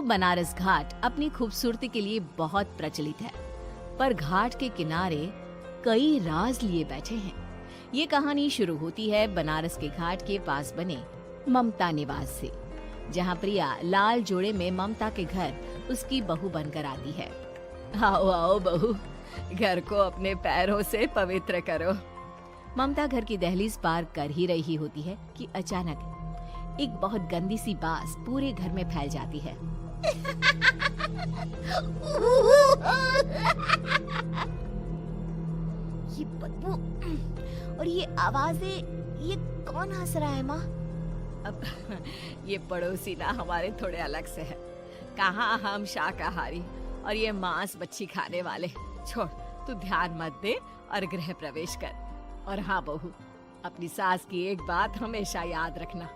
बनारस घाट अपनी खूबसूरती के लिए बहुत प्रचलित है, पर घाट के किनारे कई राज लिए बैठे हैं। ये कहानी शुरू होती है बनारस के घाट के पास बने ममता निवास से, जहाँ प्रिया लाल जोड़े में ममता के घर उसकी बहू बनकर आती है। आओ आओ बहू, घर को अपने पैरों से पवित्र करो। ममता घर की दहलीज पार कर ही रही होती है कि अचानक एक बहुत गंदी सी बास पूरे घर में फैल जाती है। ये बदबू और ये आवाजें, ये कौन हंस रहा है माँ? अब ये पड़ोसी ना हमारे थोड़े अलग से है। कहाँ हम शाकाहारी और ये मांस मच्छी खाने वाले। छोड़, तू ध्यान मत दे और गृह प्रवेश कर। और हाँ बहू, अपनी सास की एक बात हमेशा याद रखना,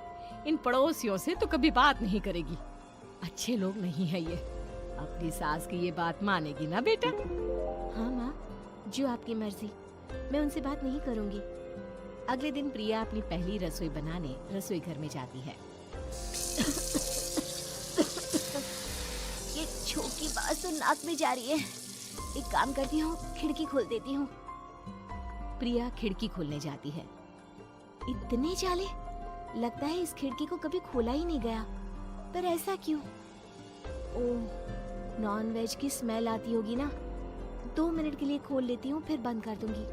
इन पड़ोसियों से तो कभी बात नहीं करेगी। अच्छे लोग नहीं है ये। अपनी सास की ये बात मानेगी ना बेटा? हाँ माँ, जो आपकी मर्जी, मैं उनसे बात नहीं करूंगी। अगले दिन प्रिया अपनी पहली रसोई बनाने रसोई घर में जाती है। ये छोटी बात तो नाक में जा रही है। एक काम करती हूँ, खिड़की खोल देती हूँ। प्रिया खिड़की खोलने जाती है। इतने जाले, लगता है इस खिड़की को कभी खोला ही नहीं गया। पर ऐसा क्यों? ओह, नॉन वेज की स्मेल आती होगी ना। 2 मिनट के लिए खोल लेती हूँ, फिर बंद कर दूंगी।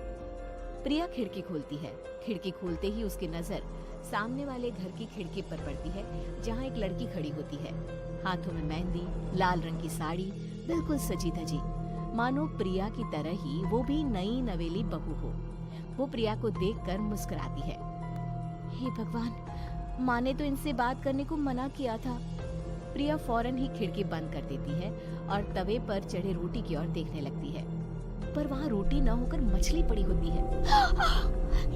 प्रिया खिड़की खोलती है। खिड़की खोलते ही उसकी नजर सामने वाले घर की खिड़की पर पड़ती है, जहाँ एक लड़की खड़ी होती है, हाथों में मेहंदी, लाल रंग की साड़ी, बिल्कुल सजी धजी, मानो प्रिया की तरह ही वो भी नई नवेली बहू हो। वो प्रिया को देखकर मुस्कुराती है। हे भगवान, माँ ने तो इनसे बात करने को मना किया था। प्रिया फौरन ही खिड़की बंद कर देती है और तवे पर चढ़े रोटी की ओर देखने लगती है, पर वहाँ रोटी न होकर मछली पड़ी होती है।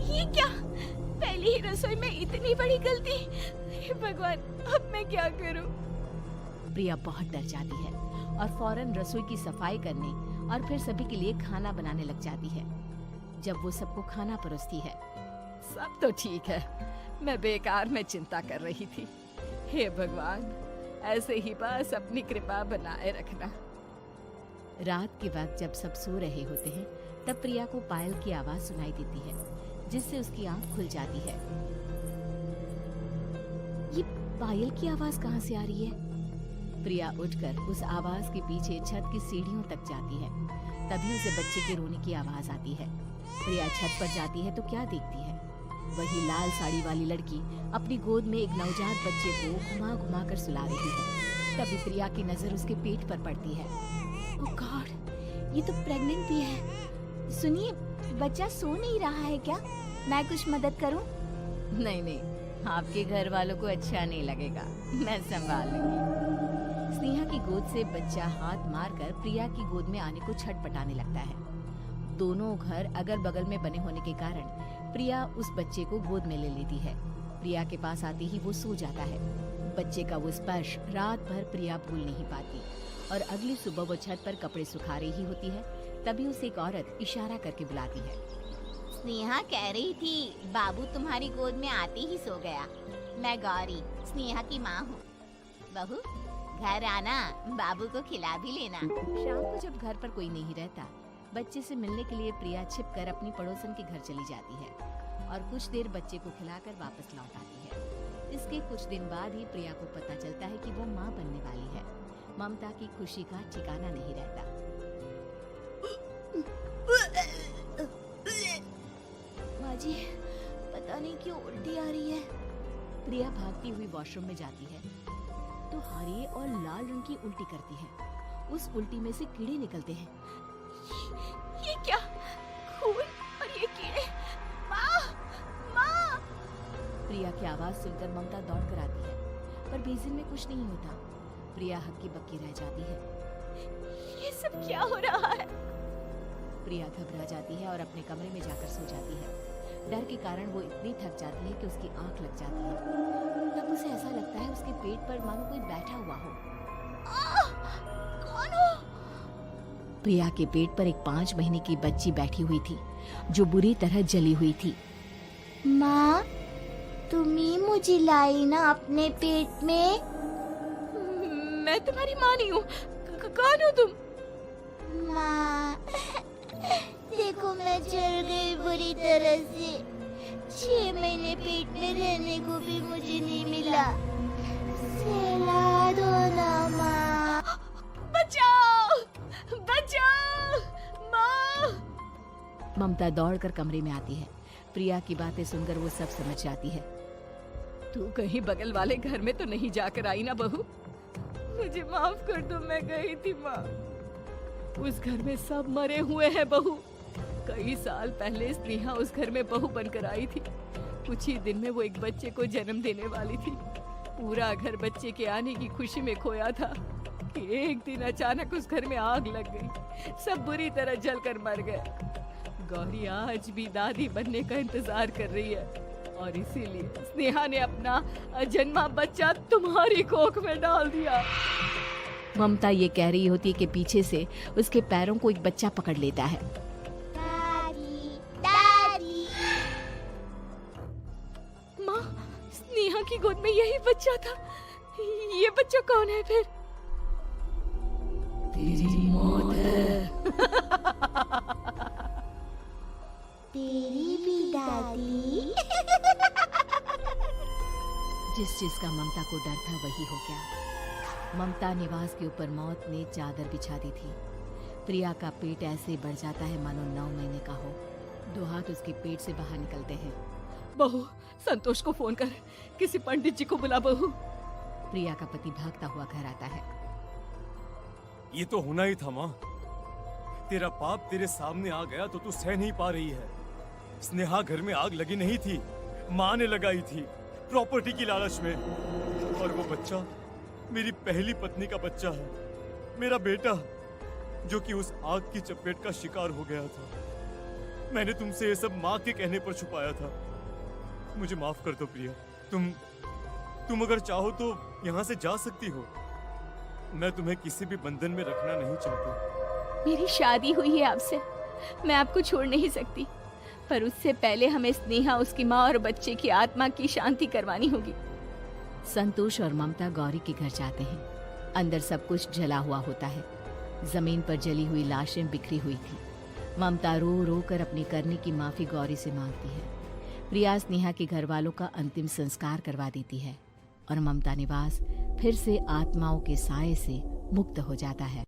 ये क्या? पहली ही रसोई में इतनी बड़ी गलती। हे भगवान, अब मैं क्या करूं? प्रिया बहुत डर जाती है और फौरन रसोई की सफाई करने और फिर सभी के लिए खाना बनाने लग जाती है। जब वो सबको खाना परोसती है, सब तो ठीक है, मैं बेकार में चिंता कर रही थी। हे भगवान, ऐसे ही बस अपनी कृपा बनाए रखना। रात के वक्त जब सब सो रहे होते हैं, तब प्रिया को पायल की आवाज सुनाई देती है, जिससे उसकी आंख खुल जाती है। ये पायल की आवाज कहाँ से आ रही है? प्रिया उठकर उस आवाज के पीछे छत की सीढ़ियों तक जाती है। तभी उसे बच्चे के रोने की आवाज आती है। प्रिया छत पर जाती है तो क्या देखती है? वही लाल साड़ी वाली लड़की अपनी गोद में एक नवजात बच्चे को घुमा घुमा कर सुला रही है। तभी प्रिया की नजर उसके पेट पर पड़ती है। ओह गॉड, ये तो प्रेग्नेंट भी है। सुनिए, बच्चा सो नहीं रहा है क्या? मैं कुछ मदद करूं? नहीं नहीं, आपके घर वालों को अच्छा नहीं लगेगा, मैं संभाल लूंगी। स्नेहा की गोद से बच्चा हाथ मारकर प्रिया की गोद में आने को छटपटाने लगता है। दोनों घर अगल बगल में बने होने के कारण प्रिया उस बच्चे को गोद में ले लेती है। प्रिया के पास आते ही वो सो जाता है। बच्चे का वो स्पर्श रात भर प्रिया भूल नहीं पाती और अगली सुबह वो छत पर कपड़े सुखा रही होती है। तभी उसे एक औरत इशारा करके बुलाती है। स्नेहा कह रही थी बाबू तुम्हारी गोद में आते ही सो गया। मैं गौरी, स्नेहा की माँ हूँ। बहू, घर आना, बाबू को खिला भी लेना। शाम को जब घर पर कोई नहीं रहता, बच्चे से मिलने के लिए प्रिया छिपकर अपनी पड़ोसन के घर चली जाती है और कुछ देर बच्चे को खिलाकर वापस लौट आती है। इसके कुछ दिन बाद ही प्रिया को पता चलता है कि वो माँ बनने वाली है। ममता की खुशी का ठिकाना नहीं रहता। माँ जी, पता नहीं क्यों उल्टी आ रही है। प्रिया भागती हुई वॉशरूम में जाती है तो हरे और लाल रंग की उल्टी करती है। उस उल्टी में से कीड़े निकलते हैं। ये क्या? खून और ये कीड़े! माँ! माँ! प्रिया की आवाज सुनकर ममता दौड़ कर आती है, पर बेसिन में कुछ नहीं होता। प्रिया हक्की बक्की रह जाती है। ये सब क्या हो रहा है? प्रिया घबरा जाती है और अपने कमरे में जाकर सो जाती है। डर के कारण वो इतनी थक जाती है कि उसकी आंख लग जाती है। तब उसे ऐसा लगता है उसके पेट पर मानो कोई बैठा हुआ हो। कौन हो? प्रिया के पेट पर एक 5 महीने की बच्ची बैठी हुई थी, जो बुरी तरह जली हुई थी। माँ, तुम ही मुझे लाई ना अपने पेट में? मैं तुम्हारी माँ नहीं हूँ। कौन हो तुम? माँ, देखो मैं जल गई बुरी तरह से। 6 महीने पेट में रहने को भी मुझे नहीं मिला। सहला दो ना माँ। बचाओ, बचाओ, माँ। ममता दौड़कर कमरे में आती है। प्रिया की बातें सुनकर वो सब समझ जाती है। तू कहीं बगल वाले घर में तो नहीं जाकर आई ना बहू? मुझे माफ कर दो, मैं गई थी माँ। उस घर में सब मरे हुए हैं बहू। कई साल पहले स्नेहा उस घर में बहू बनकर आई थी। कुछ ही दिन में वो एक बच्चे को जन्म देने वाली थी। पूरा घर बच्चे के आने की खुशी में खोया था कि एक दिन अचानक उस घर में आग लग गई। सब बुरी तरह जलकर मर गए। गौरी आज भी दादी बनने का इंतजार कर रही है और इसीलिए स्नेहा ने अपना अजन्मा बच्चा तुम्हारी कोख में डाल दिया। ममता ये कह रही होती है कि पीछे से उसके पैरों को एक बच्चा पकड़ लेता है। दादी, दादी। माँ, स्नेहा की गोद में यही बच्चा था। ये बच्चा कौन है फिर? तेरी मौत है। तेरी भी दादी। जिस चीज का ममता को डर था वही हो गया। ममता निवास के ऊपर मौत ने चादर बिछा दी थी। प्रिया का पेट ऐसे बढ़ जाता है मानो 9 महीने का हो। 2 हाथ उसके पेट से बाहर निकलते हैं। बहू, संतोष को फोन कर, किसी पंडित जी को बुला बहू। प्रिया का पति भागता हुआ घर आता है। ये तो होना ही था माँ। तेरा पाप तेरे सामने आ गया तो तू सह नहीं पा रही है। स्नेहा घर में आग लगी नहीं थी, माँ ने लगाई थी प्रॉपर्टी की लालच में। और वो बच्चा मेरी पहली पत्नी का बच्चा है, मेरा बेटा, जो कि उस आग की चपेट का शिकार हो गया था। मैंने तुमसे ये सब माँ के कहने पर छुपाया था। मुझे माफ कर दो प्रिया। तुम अगर चाहो तो यहाँ से जा सकती हो। मैं तुम्हें किसी भी बंधन में रखना नहीं चाहता। मेरी शादी हुई है आपसे, मैं आपको छोड़ नहीं सकती, पर उससे पहले हमें स्नेहा, उसकी माँ और बच्चे की आत्मा की शांति करवानी होगी। संतोष और ममता गौरी के घर जाते हैं। अंदर सब कुछ जला हुआ होता है। जमीन पर जली हुई लाशें बिखरी हुई थी। ममता रो रो कर अपनी करने की माफी गौरी से मांगती है। प्रिया स्नेहा के घर वालों का अंतिम संस्कार करवा देती है और ममता निवास फिर से आत्माओं के साए से मुक्त हो जाता है।